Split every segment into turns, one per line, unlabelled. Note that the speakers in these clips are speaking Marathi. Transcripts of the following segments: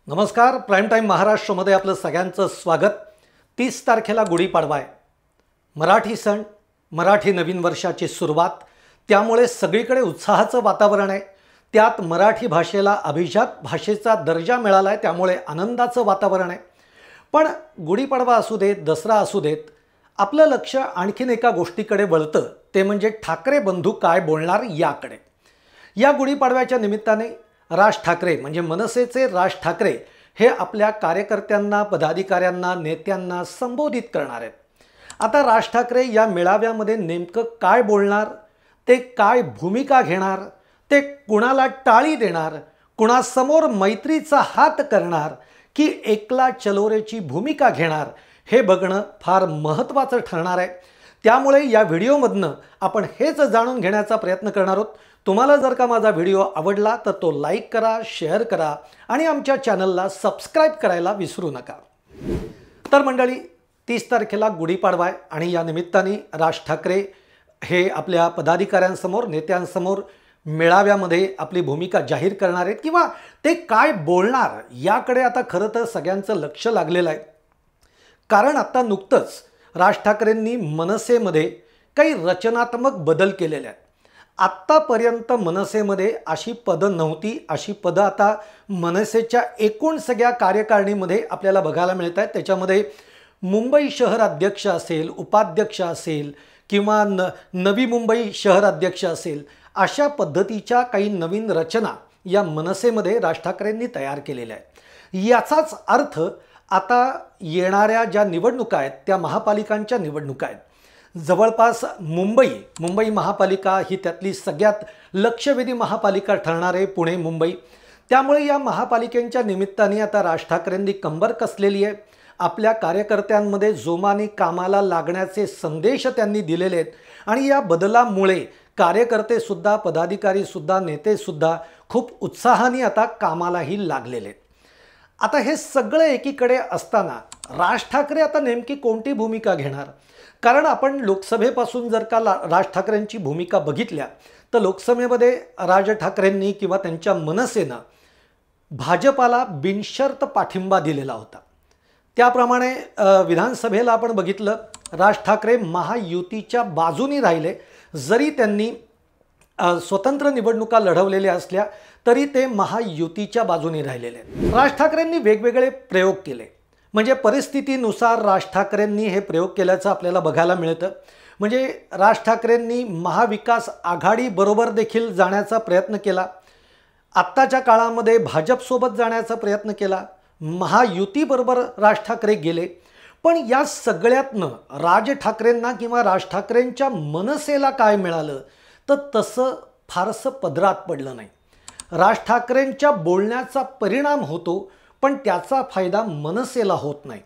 नमस्कार. प्राईम टाईम महाराष्ट्रामध्ये आपलं सगळ्यांचं स्वागत. 30 तारखेला गुढीपाडवा आहे. मराठी सण, मराठी नवीन वर्षाची सुरुवात, त्यामुळे सगळीकडे उत्साहाचं वातावरण आहे. त्यात मराठी भाषेला अभिजात भाषेचा दर्जा मिळाला आहे, त्यामुळे आनंदाचं वातावरण आहे. पण गुढीपाडवा असू देत, दसरा असू देत, आपलं लक्ष आणखीन एका गोष्टीकडे वळतं, ते म्हणजे ठाकरे बंधू काय बोलणार याकडे. या गुढीपाडव्याच्या निमित्ताने राज ठाकरे म्हणजे मनसेचे राज ठाकरे हे आपल्या कार्यकर्त्यांना, पदाधिकाऱ्यांना, नेत्यांना संबोधित करणार आहेत. आता राज ठाकरे या मेळाव्यामध्ये नेमकं काय बोलणार, ते काय भूमिका घेणार, ते कुणाला टाळी देणार, कुणासमोर मैत्रीचा हात करणार की एकला चलोरेची भूमिका घेणार, हे बघणं फार महत्त्वाचं ठरणार आहे. त्यामुळे या व्हिडिओमधनं आपण हेच जाणून घेण्याचा प्रयत्न करणार आहोत. तुम्हाला जर का माझा व्हिडिओ आवडला तर तो लाईक करा, शेअर करा आणि आमच्या चॅनलला सबस्क्राईब करायला विसरू नका. तर मंडळी, 30 तारखेला गुढीपाडवा आहे आणि या निमित्ताने राज ठाकरे हे आपल्या पदाधिकाऱ्यांसमोर, नेत्यांसमोर मेळाव्यामध्ये आपली भूमिका जाहीर करणार आहेत किंवा ते काय बोलणार याकडे आता खरं तर सगळ्यांचं लक्ष लागलेलं आहे. कारण आता नुकतंच राज ठाकरेंनी मनसेमध्ये काही रचनात्मक बदल केलेले आहेत. आत्तापर्यंत मनसेमध्ये अशी पदं नव्हती. अशी पदं आता मनसेच्या एकूण सगळ्या कार्यकारिणीमध्ये आपल्याला बघायला मिळत आहेत. त्याच्यामध्ये मुंबई शहर अध्यक्ष असेल, उपाध्यक्ष असेल किंवा नवी मुंबई शहर अध्यक्ष असेल, अशा पद्धतीच्या काही नवीन रचना या मनसेमध्ये राज ठाकरेंनी तयार केलेल्या आहेत. याचाच अर्थ आता येणाऱ्या ज्या निवडणुका आहेत त्या महापालिकांच्या निवडणुका आहेत. जवळपास मुंबई महापालिका ही त्यातली सगळ्यात लक्षवेधी महापालिका ठरणार आहे, पुणे मुंबई. त्यामुळे या महापालिकेच्या निमित्ताने आता राज ठाकरेंनी कंबर कसलेली आहे. आपल्या कार्यकर्त्यांमध्ये जोमाने कामाला लागण्याचे संदेश त्यांनी दिलेले आहेत आणि या बदलामुळे कार्यकर्तेसुद्धा, पदाधिकारीसुद्धा, नेतेसुद्धा खूप उत्साहाने आता कामालाही लागलेले आहेत. आता हे सगळं एकीकडे असताना राज ठाकरे आता नेमकी कोणती भूमिका घेणार? कारण आपण लोकसभेपासून जर का राज ठाकरेंची भूमिका बघितल्या तर लोकसभेमध्ये राज ठाकरेंनी किंवा त्यांच्या मनसेनं भाजपाला बिनशर्त पाठिंबा दिलेला होता. त्याप्रमाणे विधानसभेला आपण बघितलं, राज ठाकरे महायुतीच्या बाजूनी राहिले. जरी त्यांनी स्वतंत्र निवडणुका लढवलेल्या असल्या तरी ते महायुतीच्या बाजूने राहिलेले. राज ठाकरेंनी वेगवेगळे प्रयोग केले. म्हणजे परिस्थितीनुसार राज ठाकरेंनी हे प्रयोग केल्याचं आपल्याला बघायला मिळतं. म्हणजे राज ठाकरेंनी महाविकास आघाडीबरोबर देखील जाण्याचा प्रयत्न केला. आत्ताच्या काळामध्ये भाजपसोबत जाण्याचा प्रयत्न केला. महायुतीबरोबर राज ठाकरे गेले. पण या सगळ्यातनं राज ठाकरेंना किंवा राज ठाकरेंच्या मनसेला काय मिळालं तर तसं फारसं पदरात पडलं नाही. राज ठाकरेंच्या बोलण्याचा परिणाम होतो पण त्याचा फायदा मनसेला होत नाही.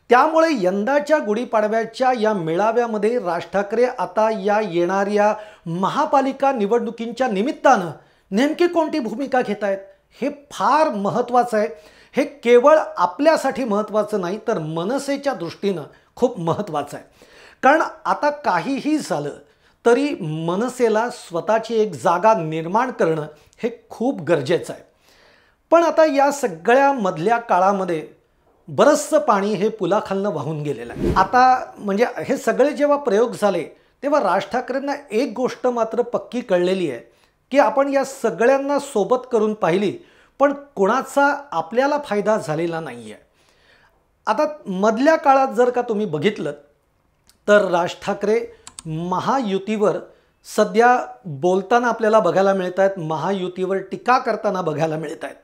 त्यामुळे यंदाच्या गुढीपाडव्याच्या या मेळाव्यामध्ये राज ठाकरे आता या येणाऱ्या महापालिका निवडणुकींच्या निमित्तानं नेमकी कोणती भूमिका घेत आहेत हे फार महत्त्वाचं आहे. हे केवळ आपल्यासाठी महत्त्वाचं नाही तर मनसेच्या दृष्टीनं खूप महत्त्वाचं आहे. कारण आता काहीही झालं तरी मनसेला स्वतःची एक जागा निर्माण करणं हे खूप गरजेचं आहे. पण आता या सगळ्या मधल्या काळामध्ये बरंचसं पाणी हे पुलाखालनं वाहून गेलेलं आहे. आता म्हणजे हे सगळे जेव्हा प्रयोग झाले तेव्हा राज ठाकरेंना एक गोष्ट मात्र पक्की कळलेली आहे की आपण या सगळ्यांना सोबत करून पाहिली पण कोणाचा आपल्याला फायदा झालेला नाही आहे. आता मधल्या काळात जर का तुम्ही बघितलं तर राज ठाकरे महायुतीवर सध्या बोलताना आपल्याला बघायला मिळत आहेत, महायुतीवर टीका करताना बघायला मिळत आहेत.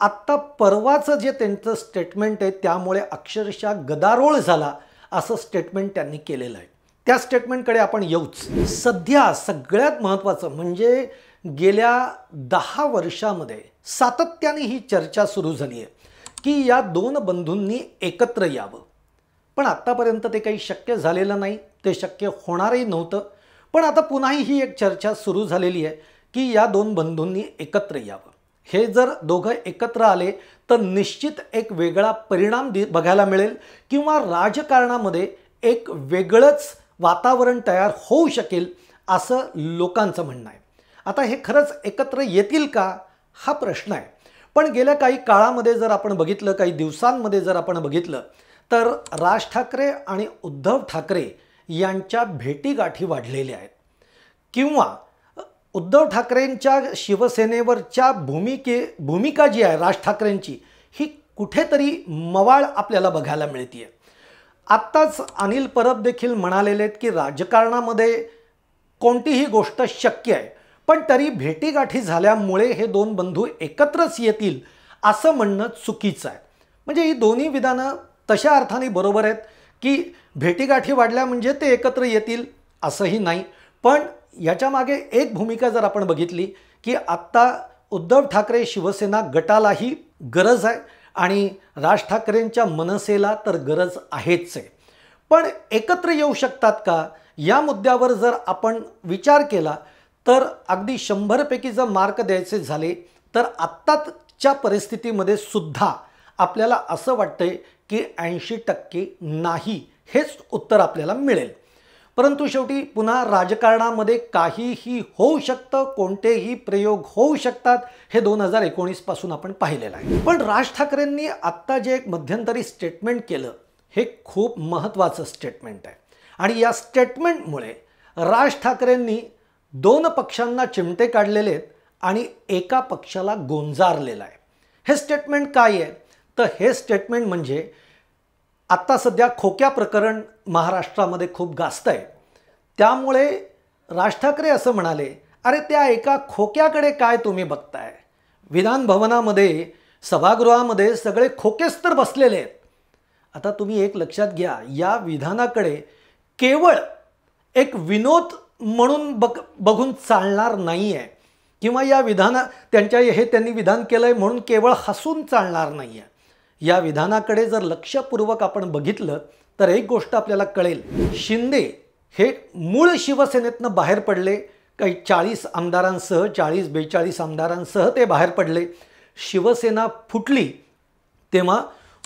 आत्ता परवाचं जे त्यांचं स्टेटमेंट आहे त्यामुळे अक्षरशः गदारोळ झाला असं स्टेटमेंट त्यांनी केलेलं आहे. त्या स्टेटमेंटकडे आपण येऊच. सध्या सगळ्यात महत्त्वाचं म्हणजे गेल्या 10 वर्षामध्ये सातत्याने ही चर्चा सुरू झाली आहे की या दोन बंधूंनी एकत्र यावं. पण आत्तापर्यंत ते काही शक्य झालेलं नाही, ते शक्य होणारही नव्हतं. पण आता पुन्हाही ही एक चर्चा सुरू झालेली आहे की या दोन बंधूंनी एकत्र यावं. हे जर दोघं एकत्र आले तर निश्चित एक वेगळा परिणाम बघायला मिळेल किंवा राजकारणामध्ये एक वेगळंच वातावरण तयार होऊ शकेल असं लोकांचं म्हणणं आहे. आता हे खरंच एकत्र येतील का हा प्रश्न आहे. पण गेल्या काही काळामध्ये जर आपण बघितलं, काही दिवसांमध्ये जर आपण बघितलं, तर राज ठाकरे आणि उद्धव ठाकरे यांच्या भेटीगाठी वाढलेल्या आहेत किंवा उद्धव ठाकरेंच्या शिवसेनेवरच्या भूमिका जी आहे राज ठाकरेंची ही कुठेतरी मवाळ आपल्याला बघायला मिळते. आत्ताच अनिल परब देखील म्हणालेले आहेत की राजकारणामध्ये कोणतीही गोष्ट शक्य आहे, पण तरी भेटीगाठी झाल्यामुळे हे दोन बंधू एकत्रच येतील असं म्हणणं चुकीचं आहे. म्हणजे ही दोन्ही विधानं तशा अर्थाने बरोबर आहेत की भेटीगाठी वाढल्या म्हणजे ते एकत्र येतील असंही नाही, पण याच्या मागे एक भूमिका जर आपण बघितली की आत्ता उद्धव ठाकरे शिवसेना गटालाही गरज आहे आणि राज ठाकरेंच्या मनसेला तर गरज आहेच आहे. पण एकत्र येऊ शकतात का या मुद्द्यावर जर आपण विचार केला तर अगदी 100 पैकी जर मार्क द्यायचे झाले तर आत्ताच्या परिस्थितीमध्ये सुद्धा आपल्याला असं वाटतंय की 80% नाही हेच उत्तर आपल्याला मिळेल. परंतु शेवटी पुन्हा राजकारणामध्ये काहीही होऊ शकतं, कोणतेही प्रयोग होऊ शकतात, हे 2019 पासून आपण पाहिलेलं आहे. पण राज ठाकरेंनी आत्ता जे एक मध्यंतरी स्टेटमेंट केलं हे खूप महत्त्वाचं स्टेटमेंट आहे आणि या स्टेटमेंटमुळे राज ठाकरेंनी दोन पक्षांना चिमटे काढलेले आहेत आणि एका पक्षाला गोंजारलेला आहे. हे स्टेटमेंट काय आहे तर हे स्टेटमेंट म्हणजे आत्ता सध्या खोक्या प्रकरण महाराष्ट्रामध्ये खूप गाजत आहे, त्यामुळे राज ठाकरे असं म्हणाले, अरे त्या एका खोक्याकडे काय तुम्ही बघताय, विधान भवनामध्ये सभागृहामध्ये सगळे खोकेच तर बसलेले आहेत. आता तुम्ही एक लक्षात घ्या, या विधानाकडे केवळ एक विनोद म्हणून बघून चालणार नाही आहे किंवा या त्यांनी विधान केलं आहे म्हणून केवळ हसून चालणार नाही आहे. या विधानाकडे जर लक्षपूर्वक आपण बघितलं तर एक गोष्ट आपल्याला कळेल, शिंदे हे मूळ शिवसेनेतनं बाहेर पडले, काही 40 आमदारांसह 40-42 आमदारांसह ते बाहेर पडले. शिवसेना फुटली तेव्हा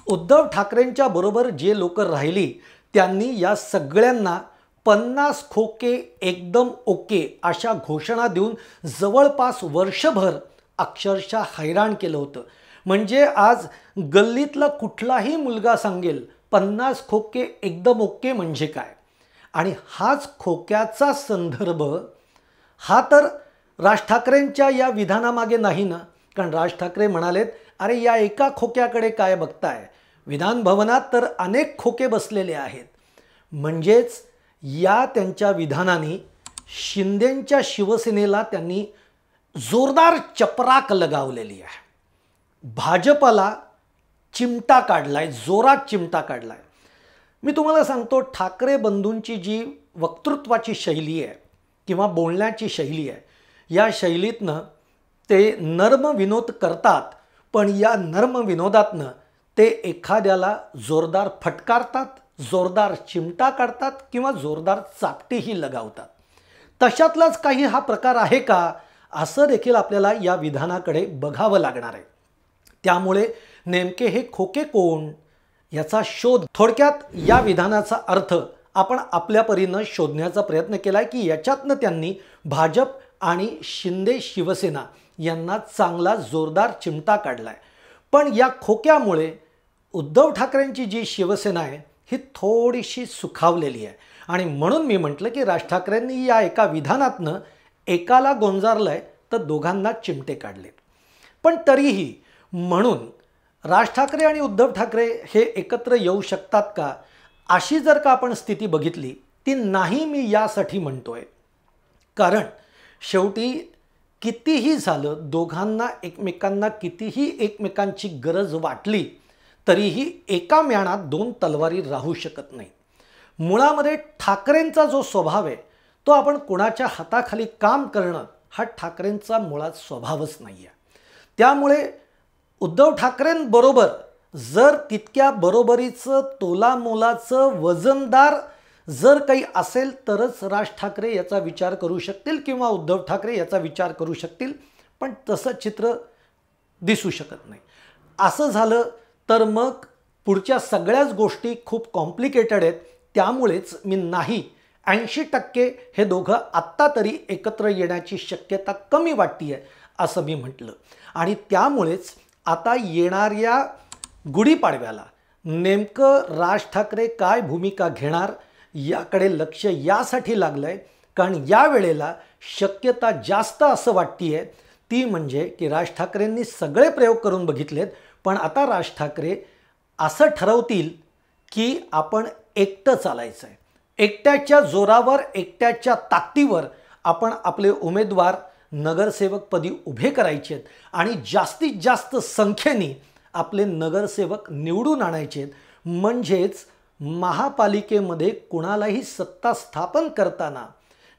उद्धव ठाकरेंच्या बरोबर जे लोक राहिली त्यांनी या सगळ्यांना 50 खोके एकदम ओके अशा घोषणा देऊन जवळपास वर्षभर अक्षरशः हैराण केलं होतं. म्हणजे आज गल्लीतला कुठलाही मुलगा सांगेल 50 खोके एकदम ओके म्हणजे काय, आणि हाच खोक्याचा संदर्भ हा तर राज ठाकरेंच्या या विधानामागे नाही ना. कारण राज ठाकरे म्हणालेत, अरे या एका खोक्याकडे काय बघताय, विधान भवनात तर अनेक खोके बसलेले आहेत. म्हणजेच या त्यांच्या विधानाने शिंदेंच्या शिवसेनेला त्यांनी जोरदार चपराक लगावलेली आहे. भाजपला चिमटा काढलाय, जोरात चिमटा काढलाय. मी तुम्हाला सांगतो, ठाकरे बंधूंची जी वक्तृत्वाची शैली आहे किंवा बोलण्याची शैली आहे, या शैलीतनं ते नर्म विनोद करतात, पण या नर्म विनोदातनं ते एखाद्याला जोरदार फटकारतात, जोरदार चिमटा काढतात किंवा जोरदार चापटीही लगावतात. तशातलाच काही हा प्रकार आहे का असं देखील आपल्याला या विधानाकडे बघावं लागणार आहे. त्यामुळे नेमके हे खोके कोण याचा शोध, थोडक्यात या विधानाचा अर्थ आपण आपल्या परीनं शोधण्याचा प्रयत्न केला आहे की याच्यातनं त्यांनी भाजप आणि शिंदे शिवसेना यांना चांगला जोरदार चिमटा काढला आहे. पण या खोक्यामुळे उद्धव ठाकरेंची जी शिवसेना आहे ही थोडीशी सुखावलेली आहे आणि म्हणून मी म्हटलं की राज ठाकरेंनी या एका विधानातनं एकाला गोंजारलं आहे तर दोघांना चिमटे काढले. पण तरीही म्हणून राज ठाकरे आणि उद्धव ठाकरे हे एकत्र येऊ शकतात का अशी जर का आपण स्थिती बघितली ती नाही मी यासाठी म्हणतोय, कारण शेवटी कितीही झालं, दोघांना एकमेकांना कितीही एकमेकांची गरज वाटली तरीही एका म्याणात दोन तलवारी राहू शकत नाही. मुळामध्ये ठाकरेंचा जो स्वभाव आहे तो आपण कोणाच्या हाताखाली काम करणं हा ठाकरेंचा मुळात स्वभावच नाही आहे. त्यामुळे उद्धव ठाकरेंबरोबर जर तितक्या बरोबरीचं तोलामोलाचं वजनदार जर काही असेल तरच राज ठाकरे याचा विचार करू शकतील किंवा उद्धव ठाकरे याचा विचार करू शकतील, पण तसं चित्र दिसू शकत नाही. असं झालं तर मग पुढच्या सगळ्याच गोष्टी खूप कॉम्प्लिकेटेड आहेत. त्यामुळेच मी नाही 80% हे दोघं आत्ता तरी एकत्र येण्याची शक्यता कमी वाटते आहे असं मी म्हटलं. आणि त्यामुळेच आता येणाऱ्या गुढीपाडव्याला नेमकं राज ठाकरे काय भूमिका घेणार याकडे लक्ष यासाठी लागलंय, कारण या वेळेला शक्यता जास्त असं वाटतीये ती म्हणजे की राज ठाकरेंनी सगळे प्रयोग करून बघितलेत, पण आता राज ठाकरे असं ठरवतील की आपण एकटं चालायचं आहे, एकट्याच्या जोरावर एकट्याच्या ताकदीवर आपण आपले उमेदवार नगरसेवकपदी उभे करायचे आहेत आणि जास्तीत जास्त संख्येने आपले नगरसेवक निवडून आणायचे आहेत, म्हणजेच महापालिकेमध्ये कुणालाही सत्ता स्थापन करताना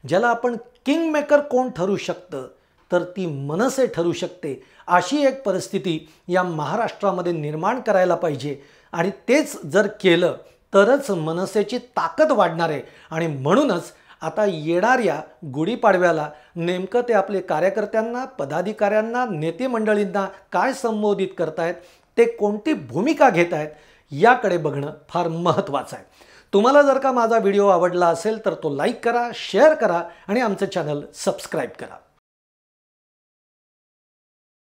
ज्याला आपण किंगमेकर कोण ठरू शकतं तर ती मनसे ठरू शकते, अशी एक परिस्थिती या महाराष्ट्रामध्ये निर्माण करायला पाहिजे आणि तेच जर केलं तरच मनसेची ताकद वाढणार आहे। आणि म्हणूनच आता येणाऱ्या गुढीपाडव्याला नेमकं ते आपले कार्यकर्त्यांना, पदाधिकाऱ्यांना, नेते मंडळींना काय संबोधित करतायत, ते कोणती भूमिका घेत आहेत याकडे बघणं फार महत्त्वाचं आहे। तुम्हाला जर का माझा व्हिडिओ आवडला असेल तर तो लाईक करा, शेअर करा आणि आमचं चॅनल सबस्क्राईब करा।